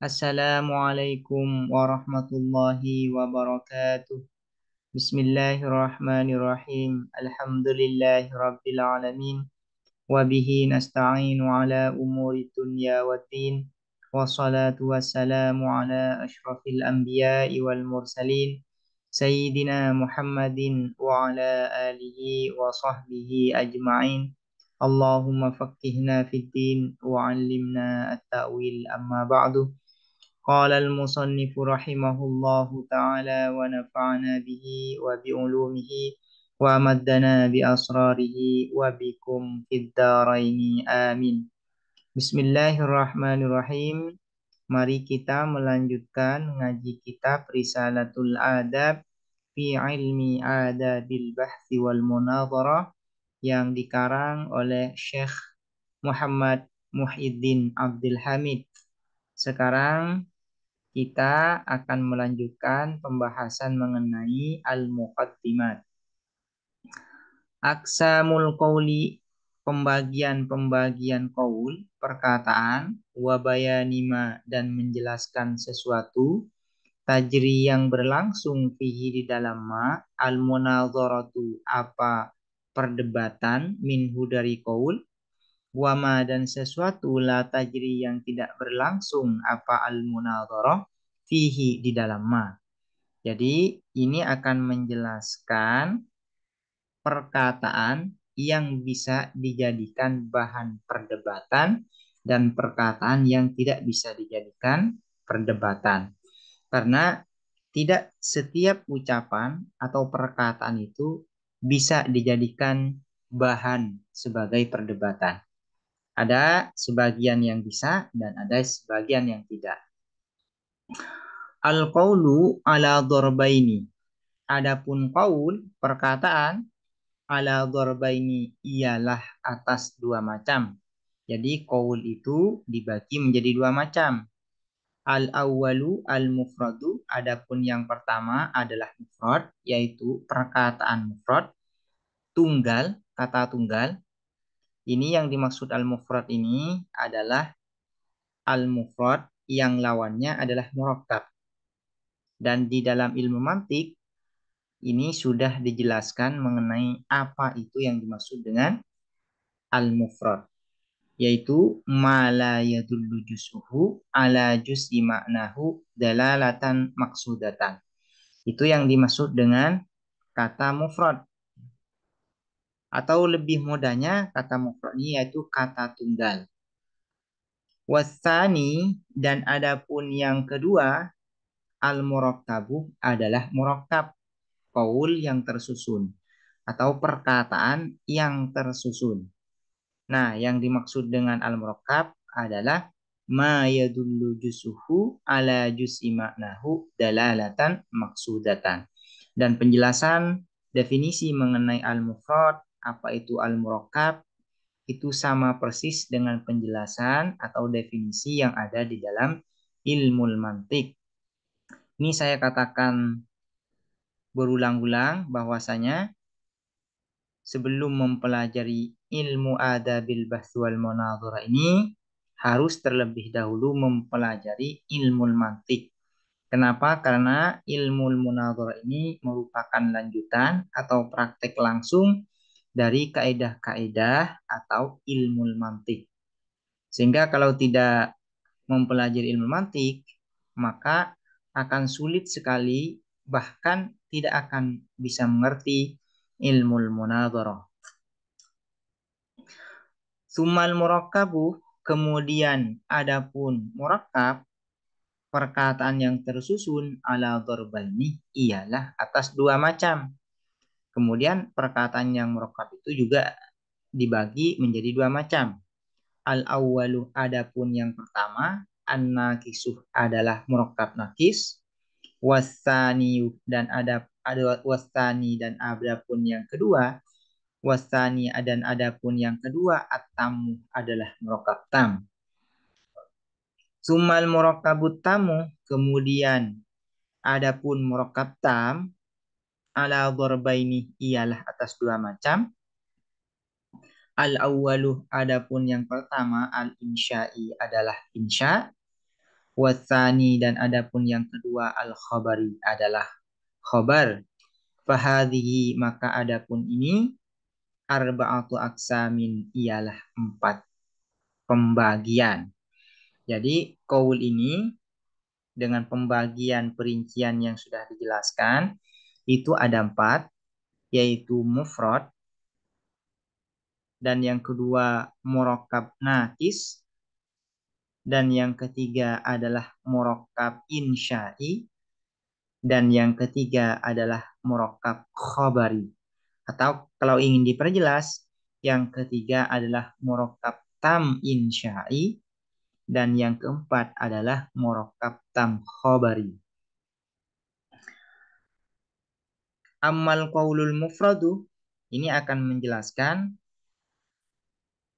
Assalamualaikum warahmatullahi wabarakatuh. Bismillahirrahmanirrahim. Alhamdulillahi rabbil alamin. Wabihi nasta'inu ala umuri dunya waddin. Wassalatu wassalamu ala ashrafil anbiya'i wal mursalin. Sayyidina Muhammadin wa ala alihi wa sahbihi ajma'in. Allahumma faqqihna fid din wa 'allimna at-ta'wil amma ba'du. قال المصنف رحمه الله تعالى ونفعنا به وبعلومه ومدنا بأسراره وبكم في الدارين آمين. Bismillahirrahmanirrahim. Mari kita melanjutkan mengaji kitab Risalatul Adab fi ilmi adabil bahthi wal munadharah yang dikarang oleh Syekh Muhammad Muhyiddin Abdul Hamid. Sekarang kita akan melanjutkan pembahasan mengenai al-muqaddimat. Aqsamul qauli, pembagian-pembagian qaul, perkataan, wa bayanima, dan menjelaskan sesuatu, tajri yang berlangsung fihi di dalam ma, al-munadharatu, apa perdebatan, minhu dari qaul, wama dan sesuatu la tajri yang tidak berlangsung apa al-munadharah fihi di dalam ma. Jadi ini akan menjelaskan perkataan yang bisa dijadikan bahan perdebatan dan perkataan yang tidak bisa dijadikan perdebatan. Karena tidak setiap ucapan atau perkataan itu bisa dijadikan bahan sebagai perdebatan. Ada sebagian yang bisa dan ada sebagian yang tidak. Al-qawlu ala dhorbaini. Adapun qaul, perkataan, ala dhorbaini ialah atas dua macam. Jadi qaul itu dibagi menjadi dua macam. Al-awwalu al-mufradu. Adapun yang pertama adalah mufrad, yaitu perkataan mufrad, tunggal, kata tunggal. Ini yang dimaksud al-mufrad ini adalah al-mufrad yang lawannya adalah murakkab. Dan di dalam ilmu mantik ini sudah dijelaskan mengenai apa itu yang dimaksud dengan al-mufrad, yaitu ma la yadullu juz'uhu ala juz'i ma'nahu dalalatan maksudatan. Itu yang dimaksud dengan kata mufrad. Atau lebih mudahnya kata mufrad ini yaitu kata tunggal. Wasani, dan adapun yang kedua, al-murakkabu adalah murakkab, qaul yang tersusun atau perkataan yang tersusun. Nah, yang dimaksud dengan al-murakkab adalah ma yadullu juz'uhu ala juz'i ma'nahu dalalatan maksudatan. Dan penjelasan definisi mengenai al-mufrad, apa itu al-murakkab, itu sama persis dengan penjelasan atau definisi yang ada di dalam ilmu mantik. Ini saya katakan berulang-ulang bahwasanya sebelum mempelajari ilmu adabil bahts wal munadharah ini harus terlebih dahulu mempelajari ilmu mantik. Kenapa? Karena ilmu munadharah ini merupakan lanjutan atau praktek langsung dari kaidah-kaidah atau ilmu mantik. Sehingga kalau tidak mempelajari ilmu mantik, maka akan sulit sekali, bahkan tidak akan bisa mengerti ilmu munadharah. Sumal murakkabu, kemudian adapun murakkab, perkataan yang tersusun ala dzarbaini ialah atas dua macam. Kemudian perkataan yang murakkab itu juga dibagi menjadi dua macam. Al-awwalu, adapun yang pertama, an-nakisuh adalah murakkab nakis, wasani dan ada wasani dan adapun yang kedua, wasani dan adapun yang kedua, at-tamu adalah murakkab tam. Sumal murakkabut tamu, kemudian adapun murakkab tam ala dzarbaini ialah atas dua macam. Al-awwalu, adapun yang pertama, al-insya'i adalah insya, Watsani dan adapun yang kedua al-khabari adalah khabar. Fahadhihi maka adapun ini arba'atu aksamin ialah 4 pembagian. Jadi qaul ini dengan pembagian perincian yang sudah dijelaskan itu ada 4, yaitu mufrad, dan yang kedua murakkab nakis, dan yang ketiga adalah murakkab insya'i, dan yang ketiga adalah murakkab khabari. Atau kalau ingin diperjelas, yang ketiga adalah murakkab tam insya'i, dan yang keempat adalah murakkab tam khabari. Ammal qaulul mufradu ini akan menjelaskan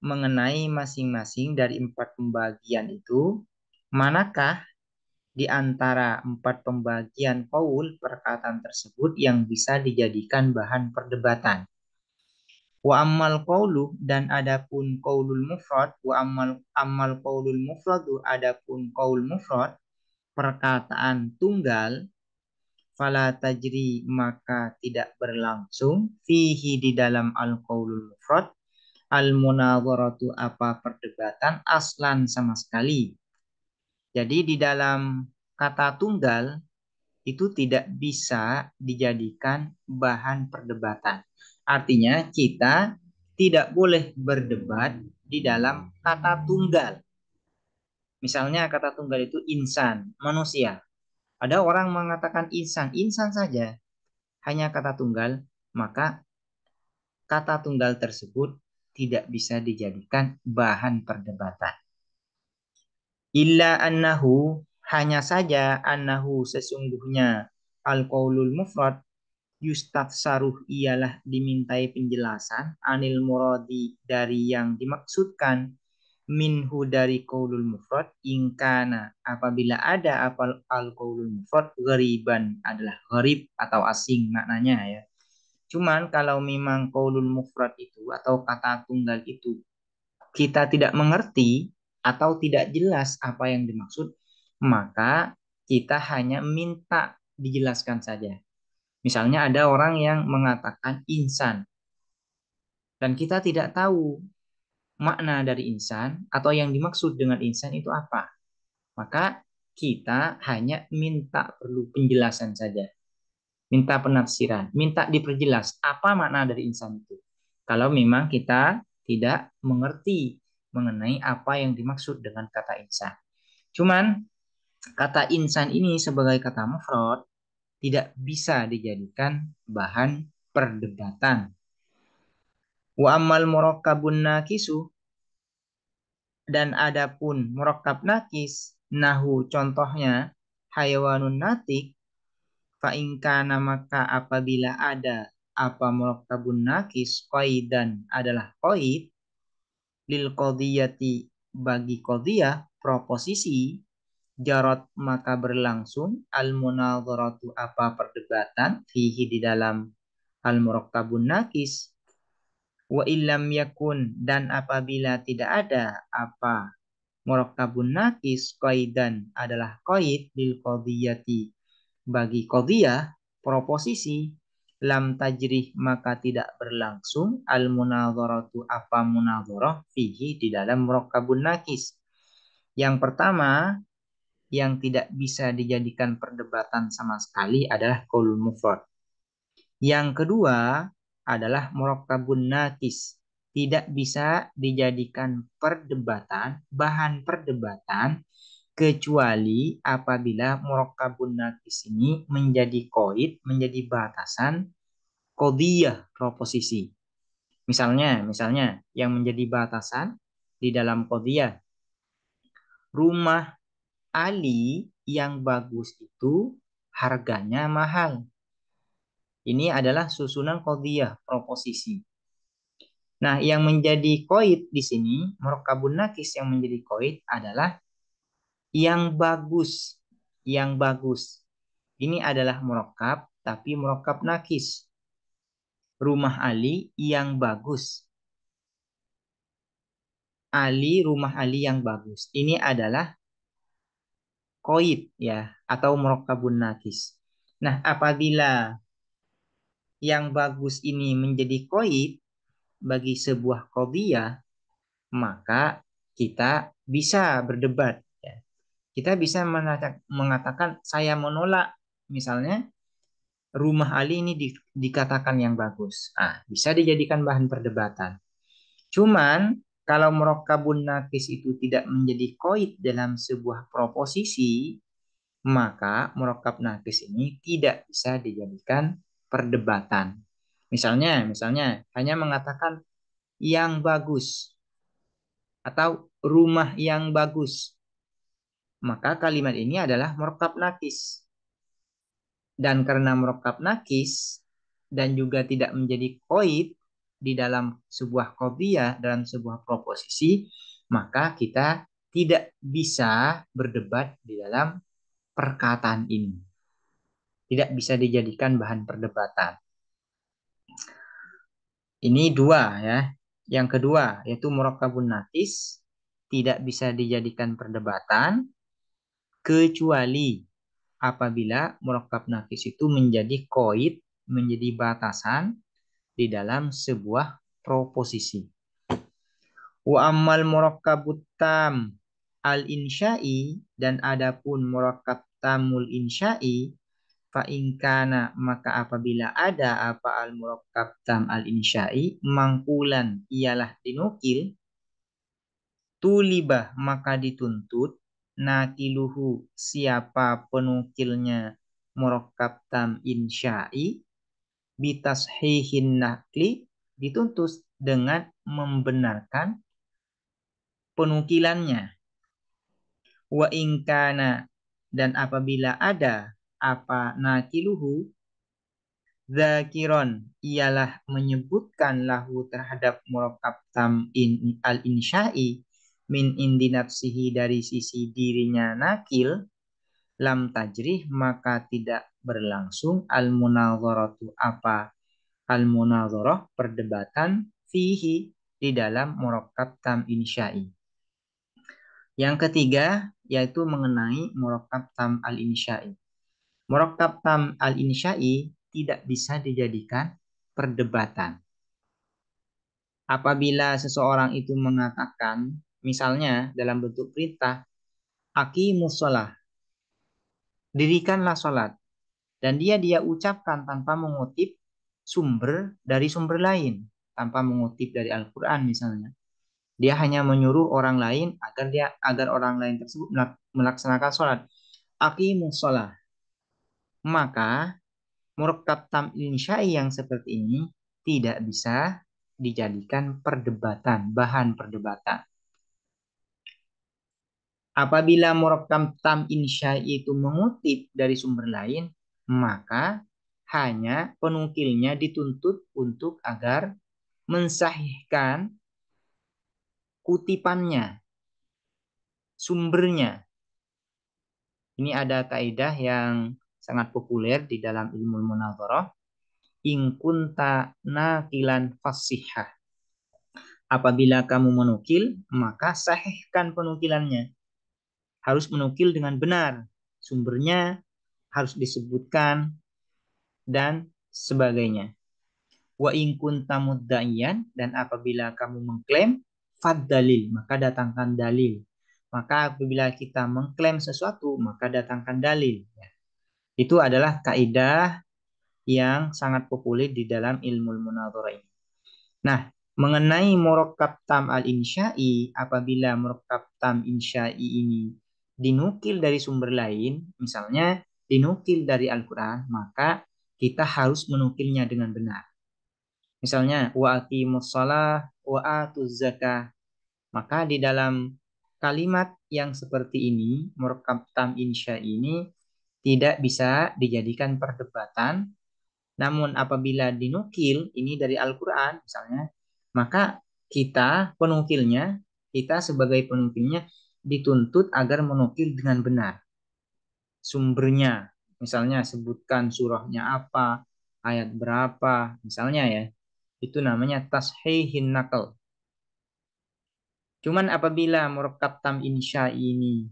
mengenai masing-masing dari 4 pembagian itu, manakah di antara 4 pembagian qaul perkataan tersebut yang bisa dijadikan bahan perdebatan. Wa ammal qaulu dan adapun qaulul mufrad, wa ammal qaulul mufradu adapun qaul mufrad perkataan tunggal, fala tajri maka tidak berlangsung fihi di dalam al qaulul mufrad al munadharatu apa perdebatan aslan sama sekali. Jadi di dalam kata tunggal itu tidak bisa dijadikan bahan perdebatan. Artinya kita tidak boleh berdebat di dalam kata tunggal. Misalnya kata tunggal itu insan, manusia. Ada orang mengatakan insan, insan saja, hanya kata tunggal, maka kata tunggal tersebut tidak bisa dijadikan bahan perdebatan. Illa annahu hanya saja annahu sesungguhnya al-qaulul mufrad yustafsaruh ialah dimintai penjelasan anil muradi dari yang dimaksudkan minhu dari qaulul mufrad ingkana apabila ada apal al-qaulul mufrad ghariban adalah gharib atau asing maknanya ya. Cuman kalau memang qaulul mufrad itu atau kata tunggal itu kita tidak mengerti atau tidak jelas apa yang dimaksud, maka kita hanya minta dijelaskan saja. Misalnya ada orang yang mengatakan insan dan kita tidak tahu makna dari insan atau yang dimaksud dengan insan itu apa. Maka kita hanya minta perlu penjelasan saja. Minta penafsiran, minta diperjelas apa makna dari insan itu. Kalau memang kita tidak mengerti mengenai apa yang dimaksud dengan kata insan. Cuman kata insan ini sebagai kata mufrad tidak bisa dijadikan bahan perdebatan. Wa ammal murakkabun nakisu dan adapun murakkab nakis nahu contohnya hayawanun natik fa kana maka apabila ada apa murakkabun nakis qaidan adalah qaid lil qadiyati bagi qadiyah proposisi jarot maka berlangsung al munadharatu apa perdebatan fihi di dalam al murakkabun nakis. Wa illam yakun dan apabila tidak ada apa murakkabun nakis qaidan adalah qaid lil qadiyati bagi qadiyah proposisi lam tajrih maka tidak berlangsung al munadharatu apa munadharah fihi di dalam murakkabun nakis. Yang pertama yang tidak bisa dijadikan perdebatan sama sekali adalah qaulul mufrad. Yang kedua adalah murakkabun nakis. Tidak bisa dijadikan perdebatan, bahan perdebatan, kecuali apabila murakkabun nakis ini menjadi qaid, menjadi batasan qadiyah proposisi. Misalnya yang menjadi batasan di dalam qadiyah, rumah Ali yang bagus itu harganya mahal. Ini adalah susunan qadhiyah proposisi. Nah, yang menjadi koid di sini, murakkabun nakis yang menjadi koid adalah yang bagus. Yang bagus. Ini adalah murakkab, tapi murakkab nakis. Rumah Ali yang bagus. Rumah Ali yang bagus. Ini adalah koid ya atau murakkabun nakis. Nah, apabila yang bagus ini menjadi koid bagi sebuah qadhiyah, maka kita bisa berdebat ya. Kita bisa mengatakan saya menolak misalnya rumah Ali ini dikatakan yang bagus. Ah, bisa dijadikan bahan perdebatan. Cuman kalau murakkabun nakis itu tidak menjadi koid dalam sebuah proposisi, maka murakkab nakis ini tidak bisa dijadikan perdebatan. Misalnya hanya mengatakan yang bagus atau rumah yang bagus, maka kalimat ini adalah murakkab nakis. Dan karena murakkab nakis dan juga tidak menjadi koid di dalam sebuah qadhiyah, dalam sebuah proposisi, maka kita tidak bisa berdebat di dalam perkataan ini. Tidak bisa dijadikan bahan perdebatan. Ini dua ya. Yang kedua yaitu murakkabun nakis tidak bisa dijadikan perdebatan kecuali apabila murakkab nakis itu menjadi koid, menjadi batasan di dalam sebuah proposisi. Wa ammal murakkabut tam al-insya'i dan adapun murakkab tamul insya'i fa inkana maka apabila ada apa al murakkab tam al insya'i mangkulan ialah dinukil tulibah maka dituntut nakiluhu siapa penukilnya murakkab tam insya'i bitashihin nakli dituntut dengan membenarkan penukilannya wa ingkana dan apabila ada apa nakiluhu zakiron ialah menyebutkan lahu terhadap murakkab tam al insya'i min indi nafsihi dari sisi dirinya nakil lam tajrih maka tidak berlangsung al munazaratu apa al munazarah perdebatan fihi di dalam murakkab tam insya'i. Yang ketiga yaitu mengenai murakkab tam al insya'i. Murakkab tam al insya'i tidak bisa dijadikan perdebatan. Apabila seseorang itu mengatakan misalnya dalam bentuk perintah aqimus shalah, dirikanlah salat dan dia ucapkan tanpa mengutip sumber lain, tanpa mengutip dari Al-Qur'an misalnya. Dia hanya menyuruh orang lain agar orang lain tersebut melaksanakan sholat. Aqimus sholat. Maka murakkab tam insya'i yang seperti ini tidak bisa dijadikan perdebatan, bahan perdebatan. Apabila murakkab tam insya'i itu mengutip dari sumber lain, maka hanya penukilnya dituntut untuk agar mensahihkan kutipannya, sumbernya. Ini ada kaidah yang sangat populer di dalam ilmu munadharah. In kunta naqilan fasihah. Apabila kamu menukil, maka sahihkan penukilannya. Harus menukil dengan benar. Sumbernya harus disebutkan dan sebagainya. Wa in kunta mudda'iyan dan apabila kamu mengklaim fad dalil, maka datangkan dalil. Maka apabila kita mengklaim sesuatu, maka datangkan dalil. Itu adalah kaidah yang sangat populer di dalam ilmu munadharah ini. Nah, mengenai murakkab tam al-insya'i, apabila murakkab tam insya'i ini dinukil dari sumber lain, misalnya dinukil dari Al-Qur'an, maka kita harus menukilnya dengan benar. Misalnya wa aqimus shalah wa atuz zakah. Maka di dalam kalimat yang seperti ini, murakkab tam insya'i ini tidak bisa dijadikan perdebatan. Namun apabila dinukil ini dari Al-Qur'an misalnya, maka kita sebagai penukilnya dituntut agar menukil dengan benar. Sumbernya, misalnya sebutkan surahnya apa, ayat berapa, misalnya ya. Itu namanya tashihin naql. Cuman apabila murakkab tam insya ini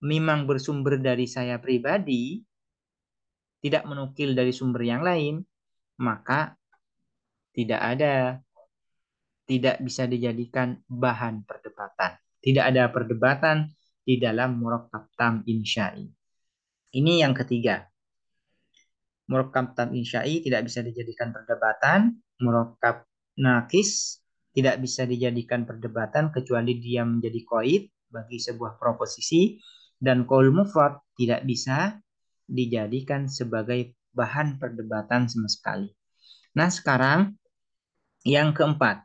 memang bersumber dari saya pribadi, tidak menukil dari sumber yang lain, maka tidak bisa dijadikan bahan perdebatan. Tidak ada perdebatan di dalam murakkab tam insya'i. Ini yang ketiga. Murakkab tam insya'i tidak bisa dijadikan perdebatan. Murakkab nakis tidak bisa dijadikan perdebatan kecuali dia menjadi qaid bagi sebuah proposisi, dan qaul mufrad tidak bisa dijadikan sebagai bahan perdebatan sama sekali. Nah, sekarang yang keempat,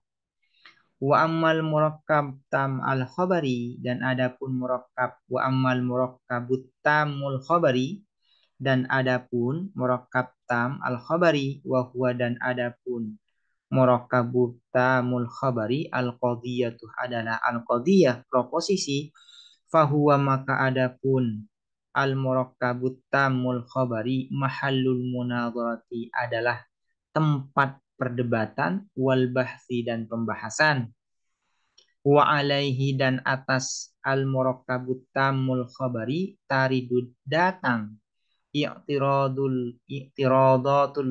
wa ammal murakkab tam al khabari, dan adapun murakkab wa ammal murakkabut tamul khabari, dan adapun murakkab tam al khabari, wa huwa, dan adapun murakkabut tamul khabari al qadiyatu adalah al qadiyah proposisi, fahuwa, maka adapun al murakkabut tamul khabari mahallul munadharati adalah tempat perdebatan, wal bahsi, dan pembahasan, wa alaihi, dan atas al murakkabut tamul khabari taridud datang i'tiradatul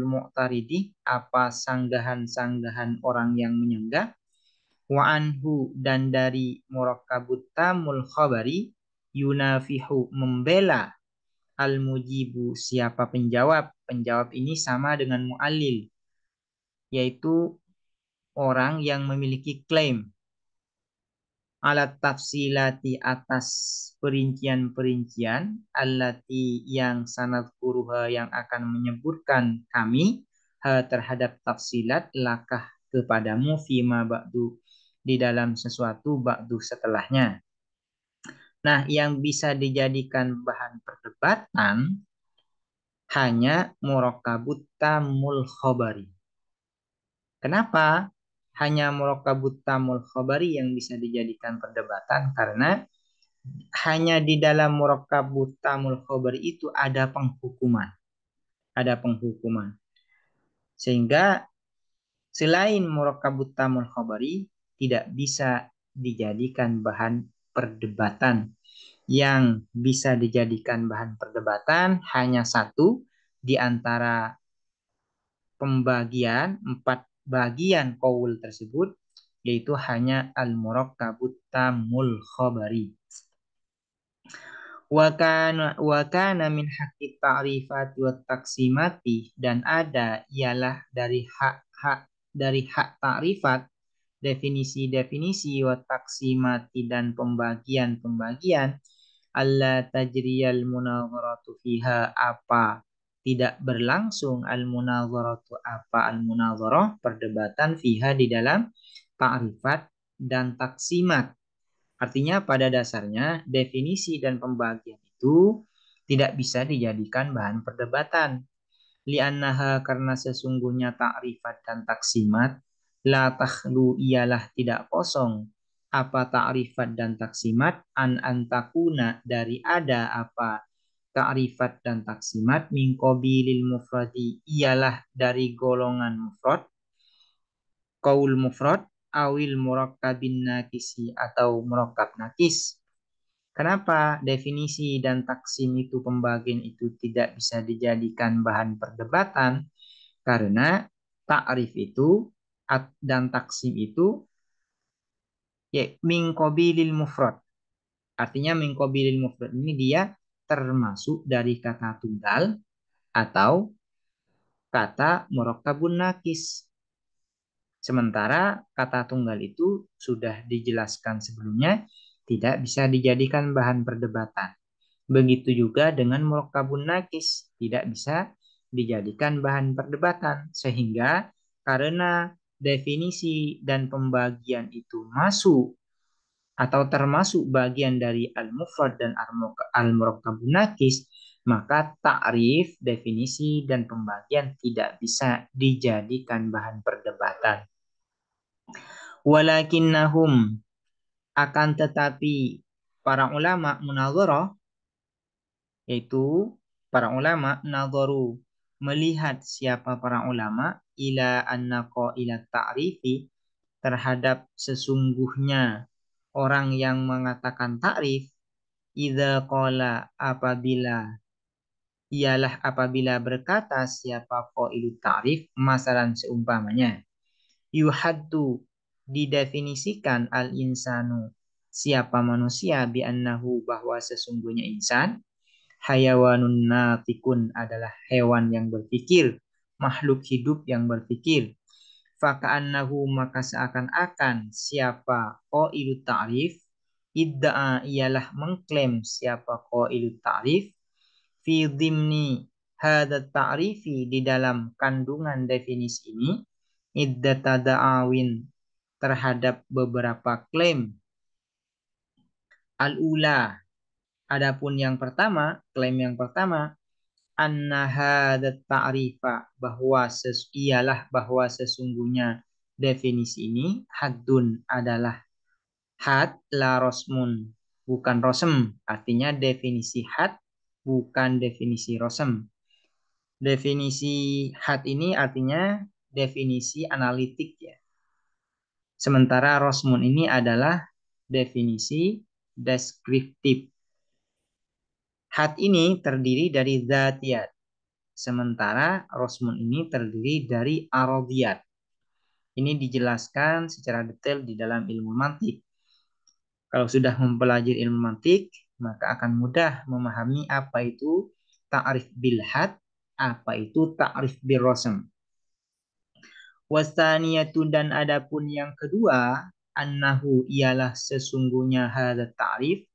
mu'taridi apa sanggahan-sanggahan orang yang menyanggah, wa anhu, dan dari murakkabut tamul khabari yunafihu membela al mujibu siapa penjawab. Penjawab ini sama dengan mu'allil, yaitu orang yang memiliki klaim, alat tafsilati atas perincian-perincian, allati yang sanad kuruha yang akan menyebutkan kami terhadap tafsilat lakah kepadamu fima ba'du di dalam sesuatu ba'du setelahnya. Nah, yang bisa dijadikan bahan perdebatan hanya murakkabut tamul khabari. Kenapa hanya murakkabut tamul khabari yang bisa dijadikan perdebatan? Karena hanya di dalam murakkabut tamul khabari itu ada penghukuman. Ada penghukuman. Sehingga selain murakkabut tamul khabari tidak bisa dijadikan bahan perdebatan. Yang bisa dijadikan bahan perdebatan hanya satu di antara pembagian 4 bagian qaul tersebut, yaitu hanya al-murakkabut tamul khabari. Wa kana min haqqi ta'rifati wa taqsimati, dan ada ialah dari hak ta'rifat, definisi-definisi, wa taqsimati, dan pembagian-pembagian, alla tajriyal munazaratu fiha apa tidak berlangsung al munazaratu apa al munazarah perdebatan fiha di dalam ta'rifat dan taksimat. Artinya pada dasarnya definisi dan pembagian itu tidak bisa dijadikan bahan perdebatan. Li'annaha, karena sesungguhnya ta'rifat dan taksimat, la takhlu ialah tidak kosong. Apa ta'rifat dan taksimat an antakuna dari ada apa ta'rifat dan taksimat min qabilil mufradi ialah dari golongan mufrad, qaul mufrad, awil murakkabin nakisi atau murakkab nakis. Kenapa definisi dan taksim itu, pembagian itu tidak bisa dijadikan bahan perdebatan? Karena ta'rif itu dan taksim itu ya min qabilil mufrad. Artinya min qabilil mufrad ini dia termasuk dari kata tunggal atau kata murakkabun nakis. Sementara kata tunggal itu sudah dijelaskan sebelumnya tidak bisa dijadikan bahan perdebatan. Begitu juga dengan murakkabun nakis tidak bisa dijadikan bahan perdebatan. Sehingga karena definisi dan pembagian itu masuk atau termasuk bagian dari al-mufrad dan al-murakkabun nakis, maka ta'rif, definisi, dan pembagian tidak bisa dijadikan bahan perdebatan. Walakinnahum, akan tetapi para ulama munadharah, yaitu para ulama nadharu, melihat siapa para ulama, ila annaqa ila ta'rifi, terhadap sesungguhnya orang yang mengatakan ta'rif, idza qala apabila berkata siapa qailut ta'rif, masalan seumpamanya yuhaddu didefinisikan al-insanu siapa manusia bi annahu bahwa sesungguhnya insan hayawanun natikun adalah hewan yang berpikir, makhluk hidup yang berpikir. Faka'annahu maka seakan-akan siapa qailut ta'rif idda'a ialah mengklaim siapa qailut ta'rif fi dhimni hadza ta'rifi di dalam kandungan definisi ini iddata da'awin terhadap beberapa klaim. Al-ula, adapun yang pertama, klaim yang pertama, anna hadat ta'rifa bahwa sesungguhnya definisi ini haddun adalah had la rosmun bukan rosem, artinya definisi had bukan definisi rosem. Definisi had ini artinya definisi analitik ya. Sementara rosmun ini adalah definisi deskriptif. Had ini terdiri dari dzatiyat. Sementara rosmun ini terdiri dari arodiyat. Ini dijelaskan secara detail di dalam ilmu mantik. Kalau sudah mempelajari ilmu mantik, maka akan mudah memahami apa itu ta'rif bil had, apa itu ta'rif bil rosm. Wastaniyatu dan adapun yang kedua, annahu ialah sesungguhnya hadza ta'rif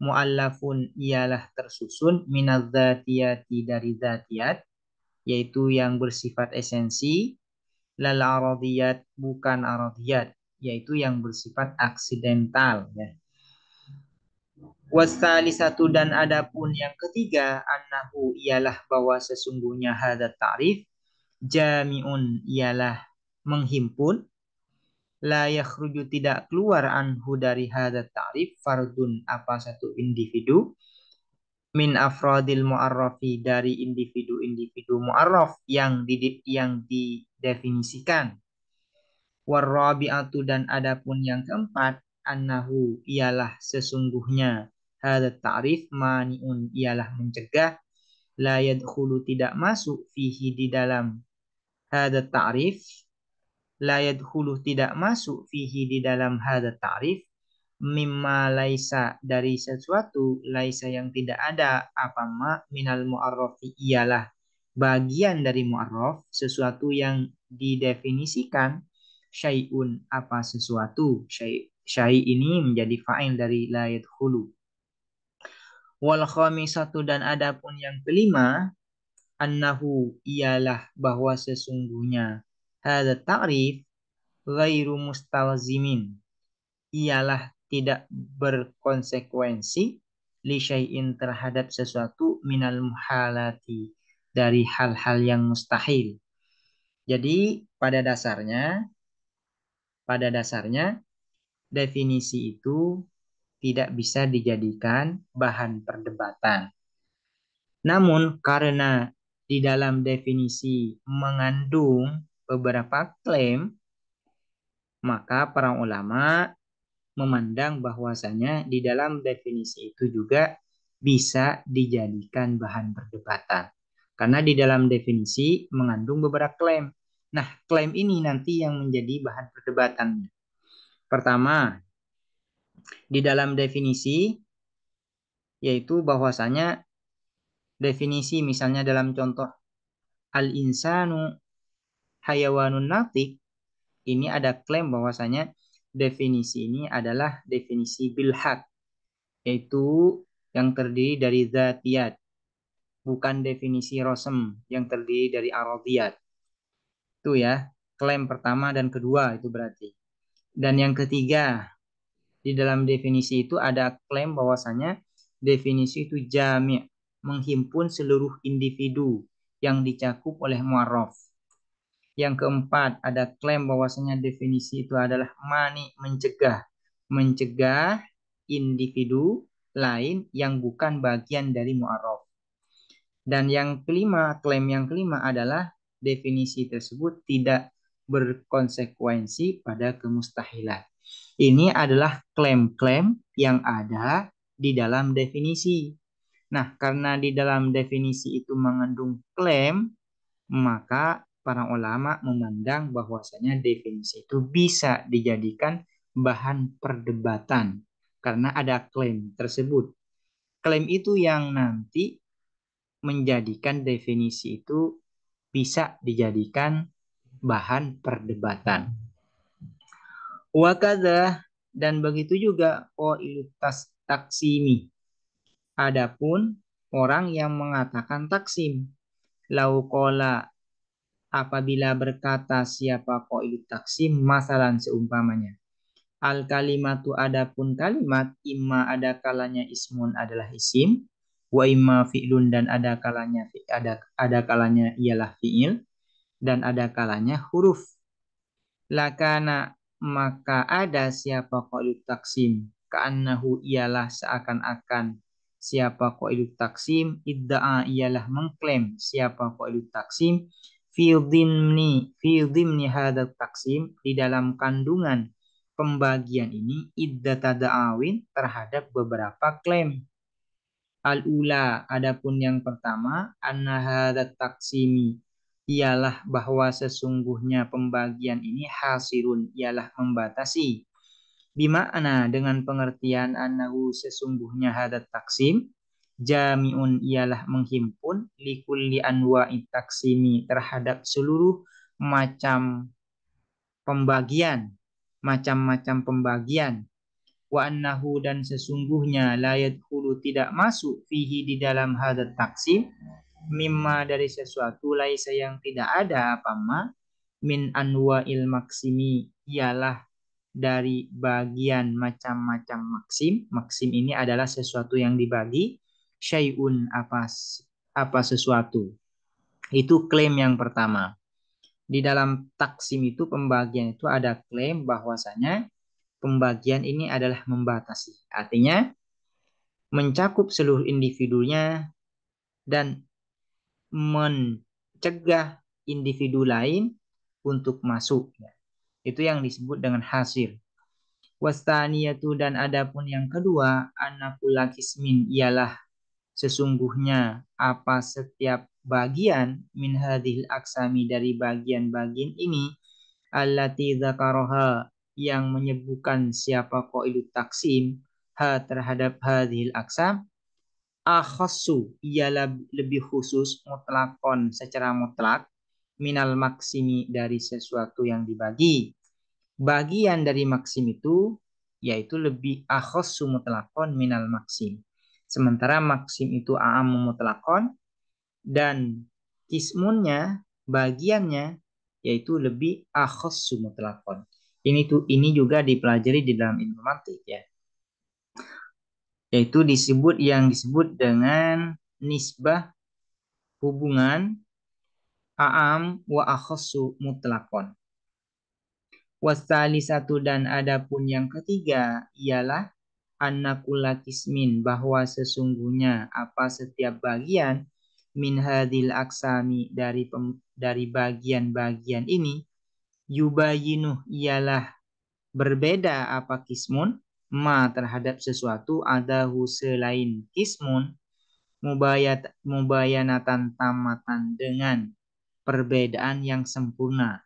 muallafun ialah tersusun minadzatiyati dari zatiyat yaitu yang bersifat esensi lal aradiyat bukan aradiyat yaitu yang bersifat aksidental ya. Wasalisatu dan adapun yang ketiga annahu ialah bahwa sesungguhnya hadza ta'rif jami'un ialah menghimpun la yakhruju tidak keluar anhu dari hadza ta'rif fardun apa satu individu min afrodil mu'arrafi dari individu-individu mu'arraf yang didefinisikan. Warrabi'atu dan adapun yang keempat annahu ialah sesungguhnya hadza ta'rif mani'un ialah mencegah la yadkhulu tidak masuk fihi di dalam hadza ta'rif la yadkhulu tidak masuk fihi di dalam hadza ta'rif mimma laisa dari sesuatu laisa yang tidak ada apa ma minal mu'arrafi ialah bagian dari mu'arraf sesuatu yang didefinisikan syai'un apa sesuatu syai' ini menjadi fa'il dari la yadkhulu. Wal khamisatu dan adapun yang kelima annahu ialah bahwa sesungguhnya hadza ta'rif ghairu mustalzimin ialah tidak berkonsekuensi li syai'in terhadap sesuatu minal muhalati dari hal-hal yang mustahil. Jadi pada dasarnya definisi itu tidak bisa dijadikan bahan perdebatan. Namun karena di dalam definisi mengandung beberapa klaim, maka para ulama memandang bahwasanya di dalam definisi itu juga bisa dijadikan bahan perdebatan. Karena di dalam definisi mengandung beberapa klaim. Nah, klaim ini nanti yang menjadi bahan perdebatan. Pertama, di dalam definisi yaitu bahwasanya definisi misalnya dalam contoh al-insanu hayawanun natik, ini ada klaim bahwasanya definisi ini adalah definisi bilhaq, yaitu yang terdiri dari zatiyat, bukan definisi rosem yang terdiri dari aradiyat. Itu ya, klaim pertama dan kedua itu berarti. Dan yang ketiga, di dalam definisi itu ada klaim bahwasanya definisi itu jami', menghimpun seluruh individu yang dicakup oleh mu'arraf. Yang keempat, ada klaim bahwasanya definisi itu adalah mani, mencegah individu lain yang bukan bagian dari mu'arraf. Dan yang kelima, klaim yang kelima adalah definisi tersebut tidak berkonsekuensi pada kemustahilan. Ini adalah klaim-klaim yang ada di dalam definisi. Nah, karena di dalam definisi itu mengandung klaim, maka para ulama memandang bahwasanya definisi itu bisa dijadikan bahan perdebatan karena ada klaim tersebut. Klaim itu yang nanti menjadikan definisi itu bisa dijadikan bahan perdebatan. Wakada dan begitu juga qailutas taksimi. Adapun orang yang mengatakan taksim, lauqala apabila berkata siapa qailut taksim, masalan seumpamanya. Al kalimatu adapun kalimat imma ada kalanya ismun adalah isim, wa imma fi'lun dan ada kalanya ada kalanya ialah fi'il dan ada kalanya huruf. Lakana maka ada siapa qa'ilut taksim ka'annahu ialah seakan-akan siapa qa'ilut taksim idda'a ialah mengklaim siapa qa'ilut taksim fi dhimni hadat taksim di dalam kandungan pembagian ini iddata da'awin terhadap beberapa klaim. Al-ula, adapun yang pertama, anna hadat taksimi, ialah bahwa sesungguhnya pembagian ini hasirun, ialah membatasi. Bima'na dengan pengertian annahu sesungguhnya hadat taksim, jami'un ialah menghimpun, likulli anwa'i taksimi terhadap seluruh macam pembagian, macam-macam pembagian wa annahu dan sesungguhnya la yadkhulu tidak masuk fihi di dalam hadat taksim mimma dari sesuatu laisa yang tidak ada apa ma min anwa'il maksimi ialah dari bagian macam-macam maksim. Maksim ini adalah sesuatu yang dibagi, syai'un apa sesuatu. Itu klaim yang pertama. Di dalam taksim itu pembagian itu ada klaim bahwasanya pembagian ini adalah membatasi. Artinya mencakup seluruh individunya dan mencegah individu lain untuk masuk. Itu yang disebut dengan hasil. Wastaniyatu dan adapun yang kedua, anakula kismin ialah sesungguhnya apa setiap bagian min hadhil aksami dari bagian-bagian ini allati dzakaraha yang menyebutkan siapa qailut taksim ha terhadap hadhil aksam akhassu ialah lebih khusus mutlakon secara mutlak minal maksimi dari sesuatu yang dibagi. Bagian dari maksim itu yaitu lebih akhassu mutlakon minal maksim. Sementara maksim itu a'am mutlakon dan kismunnya bagiannya yaitu lebih akhassu mutlakon. Ini juga dipelajari di dalam ilmu mantik ya. Yaitu yang disebut dengan nisbah hubungan a'am wa akhassu mutlakon. Wasalisatu dan adapun yang ketiga ialah annakula kismin bahwa sesungguhnya apa setiap bagian min hadil aksami dari bagian-bagian ini yubayinuh ialah berbeda apa kismun ma terhadap sesuatu adahu selain kismun mubayanatan tamatan dengan perbedaan yang sempurna.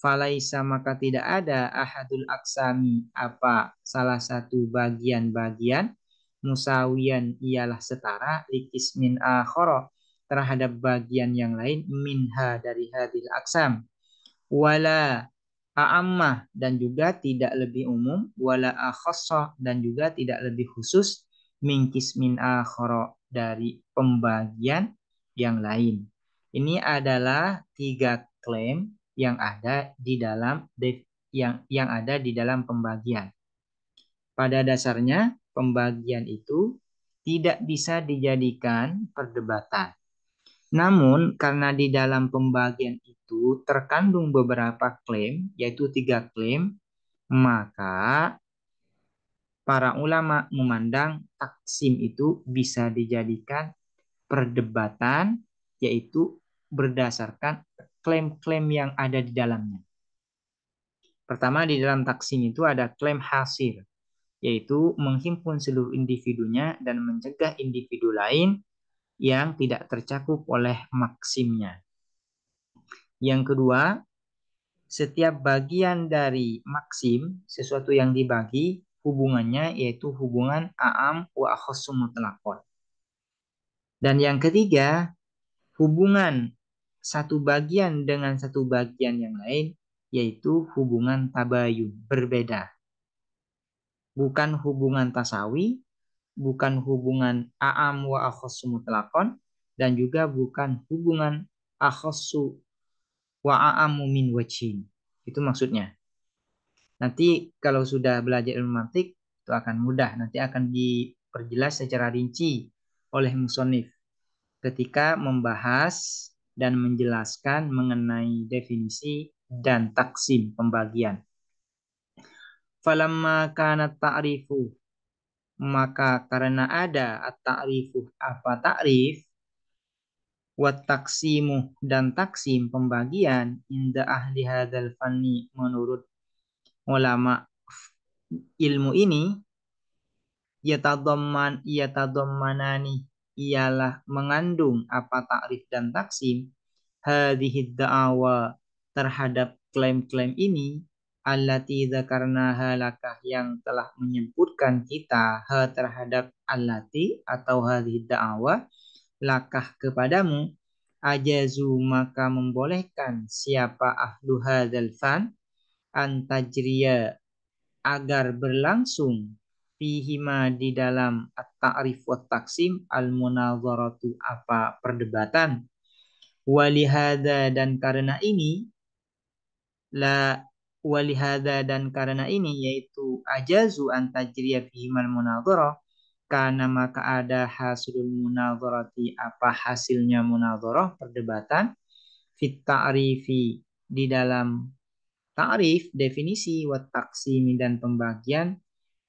Falaisa maka tidak ada ahadul aksami apa salah satu bagian-bagian musawiyan ialah setara likismin akhara terhadap bagian yang lain minha dari hadil aksam wala a'ammah dan juga tidak lebih umum wala akhassah dan juga tidak lebih khusus min kismin akhara dari pembagian yang lain. Ini adalah 3 klaim yang ada di dalam yang ada di dalam pembagian. Pada dasarnya pembagian itu tidak bisa dijadikan perdebatan. Namun karena di dalam pembagian itu terkandung beberapa klaim, yaitu 3 klaim, maka para ulama memandang taksim itu bisa dijadikan perdebatan, yaitu berdasarkan klaim-klaim yang ada di dalamnya. Pertama di dalam taksim itu ada klaim hasil. yaitu menghimpun seluruh individunya dan mencegah individu lain yang tidak tercakup oleh maksimnya. Yang kedua, setiap bagian dari maksim, sesuatu yang dibagi, hubungannya yaitu hubungan a'am wa akhassu mutlaqan. Dan yang ketiga, hubungan satu bagian dengan satu bagian yang lain, yaitu hubungan tabayun, berbeda. Bukan hubungan tasawi, bukan hubungan a'am wa akhassu mutlaqan, dan juga bukan hubungan akhassu wa a'amu min wajhin. Itu maksudnya. Nanti kalau sudah belajar ilmu mantik itu akan mudah. Nanti akan diperjelas secara rinci oleh musonif ketika membahas dan menjelaskan mengenai definisi dan taksim pembagian. Falamma kana ta'rifu, maka karena ada at-ta'rifu apa ta'rif, wa taksimu dan taksim pembagian inda ahli hadzal fanni menurut ulama ilmu ini, yatadammanani ialah mengandung apa takrif dan taksim hadhihi da'awa terhadap klaim-klaim ini allati dzakarnaha lakah yang telah menyebutkan kita terhadap allati atau hadhihi da'awa lakah kepadamu ajazu maka membolehkan siapa ahlu hadzal fan antajriya agar berlangsung fihima di dalam at-ta'rif wa taksim al-munazaratu apa perdebatan walihada dan karena ini la walihada dan karena ini yaitu ajazu antajriya fihimal munazarah karena maka ada hasilul munazarati apa hasilnya munazarah perdebatan fit ta'rifi di dalam ta'rif definisi wa taksimi dan pembagian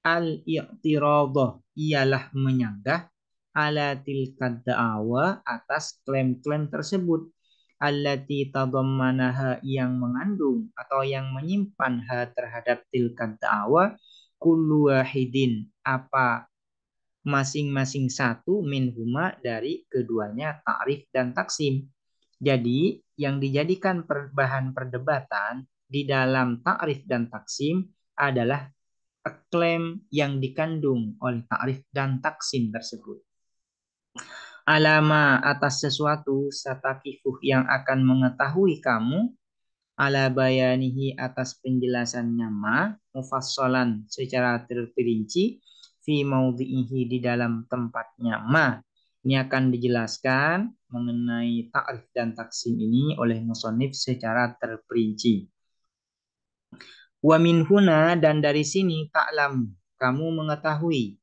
al-i'tiradah ialah menyanggah ala tilkad da'awa atas klaim-klaim tersebut allati tadammanaha yang mengandung atau yang menyimpan terhadap tilkad da'awa kullu wahidin apa masing-masing satu minhuma dari keduanya ta'rif dan taksim. Jadi yang dijadikan bahan perdebatan di dalam ta'rif dan taksim adalah klaim yang dikandung oleh ta'rif dan taksim tersebut. Alama atas sesuatu satakifuh yang akan mengetahui kamu ala bayanihi atas penjelasannya mufassalan secara terperinci fi maudhi'ihi di dalam tempatnya Ini akan dijelaskan mengenai ta'rif dan taksim ini oleh musannif secara terperinci. Wa min huna dan dari sini ta'lam kamu mengetahui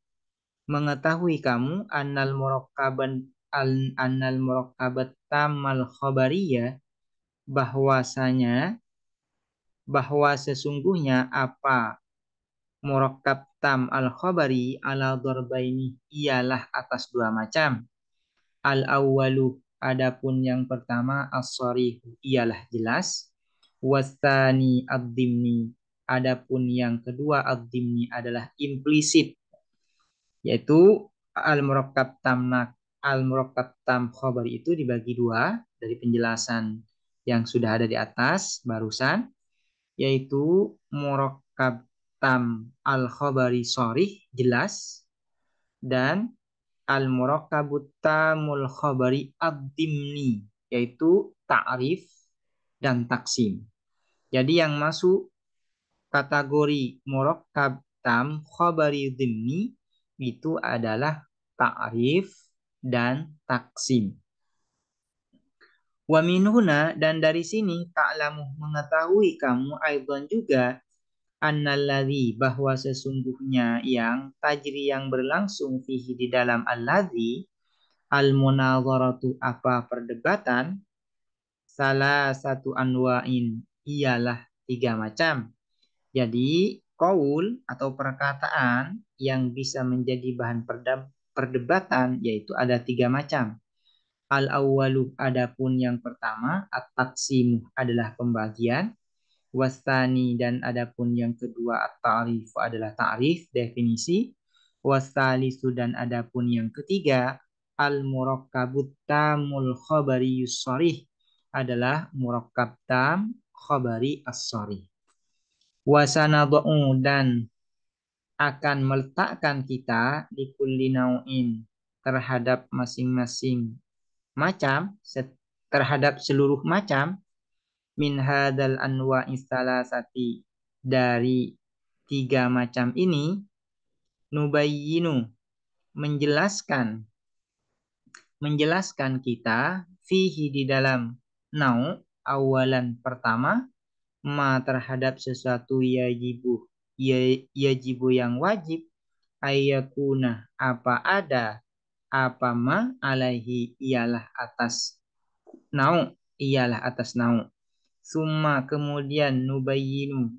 kamu annal murakkabat tamal khabariyah bahwa sesungguhnya apa murakkab tam al khabari ala darbaini ialah atas dua macam. Al awwalu adapun yang pertama as-sharih ialah jelas, wasani ad-dimni adapun yang kedua ad-dimni adalah implisit, yaitu al-murakkab tam khabari itu dibagi dua dari penjelasan yang sudah ada di atas barusan, yaitu murakkab tam al-khabari sharih jelas dan al-murakkabut tamul khabari ad-dimni yaitu ta'rif dan taksim. Jadi yang masuk kategori murakkab tam khabari dimni itu adalah ta'rif dan taksim. Wa minhuna dan dari sini ta'lamu mengetahui kamu aidan juga annalladzi bahwa sesungguhnya yang tajri yang berlangsung fihi di dalam alladzi al-munazaratu apa perdebatan salah satu anwa'in ialah tiga macam. Jadi qaul atau perkataan yang bisa menjadi bahan perdebatan yaitu ada tiga macam. Al-awwalu adapun yang pertama at-taqsimu adalah pembagian. Wastani dan adapun yang kedua at-ta'rif adalah ta'rif, definisi. Wastalisu dan adapun yang ketiga al-murakkabut tamul khabari yusarih adalah murakkab tam khabari as-sarih. Wasanad'u dan akan meletakkan kita di kulli nau'in terhadap masing-masing macam, terhadap seluruh macam min hadal anwa salasati dari tiga macam ini nubayyinu menjelaskan kita fihi di dalam nau awalan pertama ma terhadap sesuatu yajibu yang wajib ayakuna apa ada apa ma alaihi ialah atas nau summa kemudian nubayyinu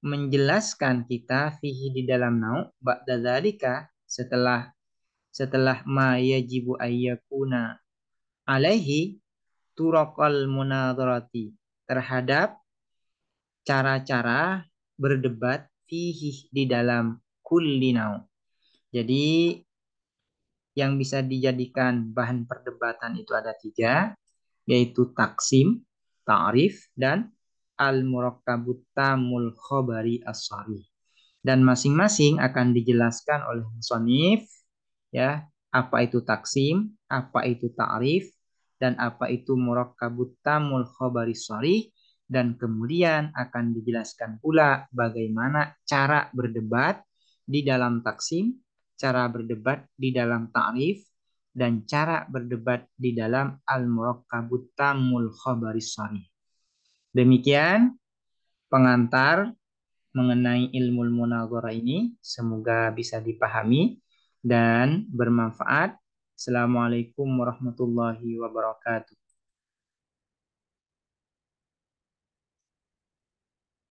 menjelaskan kita fihi di dalam nau ba'da dzalika setelah ma yajibu ayyakuna alaihi turaqal munadharati terhadap cara-cara berdebat fihi di dalam kulli nau. Jadi yang bisa dijadikan bahan perdebatan itu ada tiga, yaitu taksim, ta'rif, dan al-murakkabut tamul khobari as-sharih. Dan masing-masing akan dijelaskan oleh musonif, ya, apa itu taksim, apa itu ta'rif, dan apa itu murakkabut tamul khobari as-sharih, dan kemudian akan dijelaskan pula bagaimana cara berdebat di dalam taksim, cara berdebat di dalam ta'rif, dan cara berdebat di dalam al-murakkabut tamul khobari as-sharih. Demikian pengantar mengenai ilmu munazarah ini. Semoga bisa dipahami dan bermanfaat. Assalamualaikum warahmatullahi wabarakatuh.